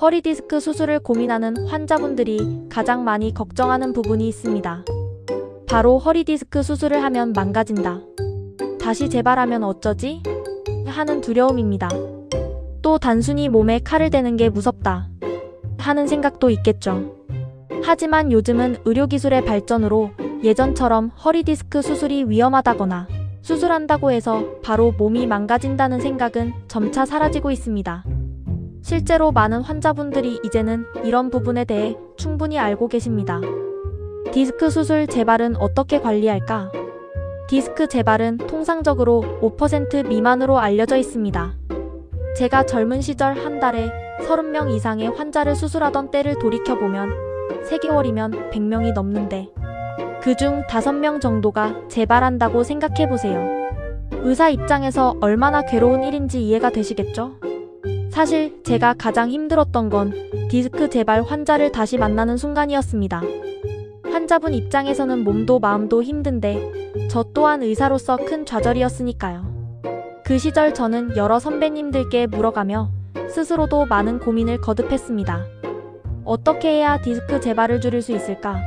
허리 디스크 수술을 고민하는 환자분들이 가장 많이 걱정하는 부분이 있습니다. 바로 허리 디스크 수술을 하면 망가진다. 다시 재발하면 어쩌지? 하는 두려움입니다. 또 단순히 몸에 칼을 대는 게 무섭다 하는 생각도 있겠죠. 하지만 요즘은 의료기술의 발전으로 예전처럼 허리 디스크 수술이 위험하다거나 수술한다고 해서 바로 몸이 망가진다는 생각은 점차 사라지고 있습니다. 실제로 많은 환자분들이 이제는 이런 부분에 대해 충분히 알고 계십니다. 디스크 수술 재발은 어떻게 관리할까? 디스크 재발은 통상적으로 5% 미만으로 알려져 있습니다. 제가 젊은 시절 한 달에 30명 이상의 환자를 수술하던 때를 돌이켜보면 3개월이면 100명이 넘는데 그중 5명 정도가 재발한다고 생각해보세요. 의사 입장에서 얼마나 괴로운 일인지 이해가 되시겠죠? 사실 제가 가장 힘들었던 건 디스크 재발 환자를 다시 만나는 순간이었습니다. 환자분 입장에서는 몸도 마음도 힘든데 저 또한 의사로서 큰 좌절이었으니까요. 그 시절 저는 여러 선배님들께 물어가며 스스로도 많은 고민을 거듭했습니다. 어떻게 해야 디스크 재발을 줄일 수 있을까?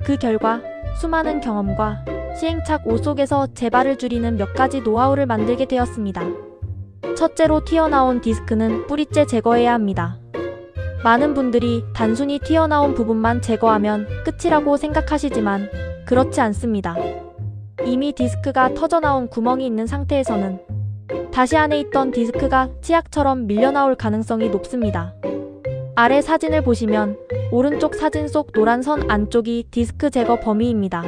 그 결과 수많은 경험과 시행착오 속에서 재발을 줄이는 몇 가지 노하우를 만들게 되었습니다. 첫째로 튀어나온 디스크는 뿌리째 제거해야 합니다. 많은 분들이 단순히 튀어나온 부분만 제거하면 끝이라고 생각하시지만 그렇지 않습니다. 이미 디스크가 터져나온 구멍이 있는 상태에서는 다시 안에 있던 디스크가 치약처럼 밀려나올 가능성이 높습니다. 아래 사진을 보시면 오른쪽 사진 속 노란 선 안쪽이 디스크 제거 범위입니다.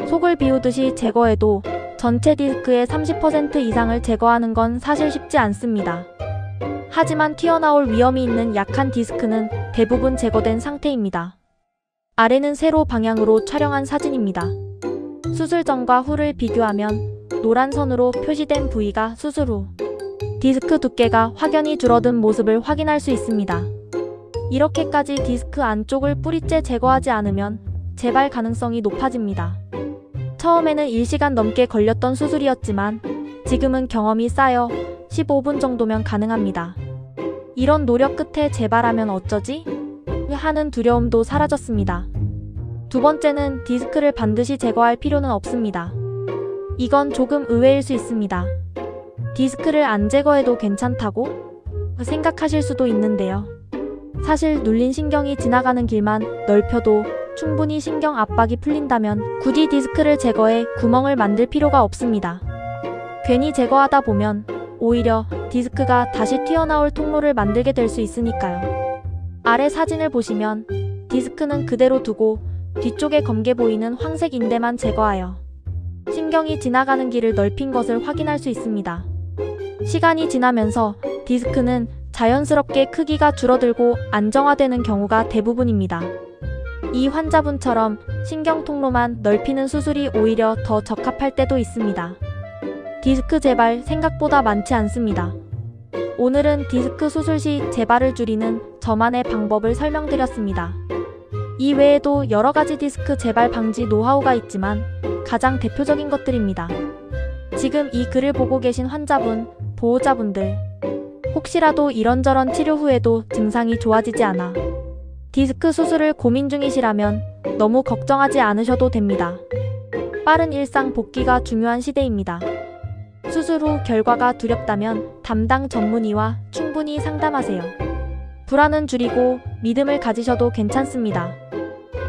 속을 비우듯이 제거해도 전체 디스크의 30% 이상을 제거하는 건 사실 쉽지 않습니다. 하지만 튀어나올 위험이 있는 약한 디스크는 대부분 제거된 상태입니다. 아래는 세로 방향으로 촬영한 사진입니다. 수술 전과 후를 비교하면 노란 선으로 표시된 부위가 수술 후 디스크 두께가 확연히 줄어든 모습을 확인할 수 있습니다. 이렇게까지 디스크 안쪽을 뿌리째 제거하지 않으면 재발 가능성이 높아집니다. 처음에는 1시간 넘게 걸렸던 수술이었지만 지금은 경험이 쌓여 15분 정도면 가능합니다. 이런 노력 끝에 재발하면 어쩌지? 하는 두려움도 사라졌습니다. 두 번째는 디스크를 반드시 제거할 필요는 없습니다. 이건 조금 의외일 수 있습니다. 디스크를 안 제거해도 괜찮다고 생각하실 수도 있는데요. 사실 눌린 신경이 지나가는 길만 넓혀도 충분히 신경 압박이 풀린다면 굳이 디스크를 제거해 구멍을 만들 필요가 없습니다. 괜히 제거하다 보면 오히려 디스크가 다시 튀어나올 통로를 만들게 될 수 있으니까요. 아래 사진을 보시면 디스크는 그대로 두고 뒤쪽에 검게 보이는 황색 인대만 제거하여 신경이 지나가는 길을 넓힌 것을 확인할 수 있습니다. 시간이 지나면서 디스크는 자연스럽게 크기가 줄어들고 안정화되는 경우가 대부분입니다. 이 환자분처럼 신경 통로만 넓히는 수술이 오히려 더 적합할 때도 있습니다. 디스크 재발 생각보다 많지 않습니다. 오늘은 디스크 수술 시 재발을 줄이는 저만의 방법을 설명드렸습니다. 이 외에도 여러 가지 디스크 재발 방지 노하우가 있지만 가장 대표적인 것들입니다. 지금 이 글을 보고 계신 환자분, 보호자분들, 혹시라도 이런저런 치료 후에도 증상이 좋아지지 않아 디스크 수술을 고민 중이시라면 너무 걱정하지 않으셔도 됩니다. 빠른 일상 복귀가 중요한 시대입니다. 수술 후 결과가 두렵다면 담당 전문의와 충분히 상담하세요. 불안은 줄이고 믿음을 가지셔도 괜찮습니다.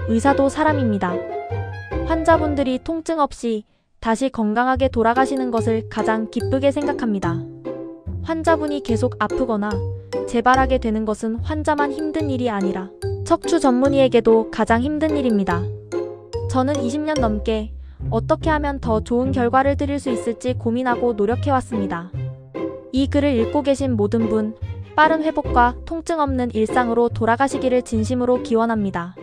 의사도 사람입니다. 환자분들이 통증 없이 다시 건강하게 돌아가시는 것을 가장 기쁘게 생각합니다. 환자분이 계속 아프거나 재발하게 되는 것은 환자만 힘든 일이 아니라 척추 전문의에게도 가장 힘든 일입니다. 저는 20년 넘게 어떻게 하면 더 좋은 결과를 드릴 수 있을지 고민하고 노력해왔습니다. 이 글을 읽고 계신 모든 분, 빠른 회복과 통증 없는 일상으로 돌아가시기를 진심으로 기원합니다.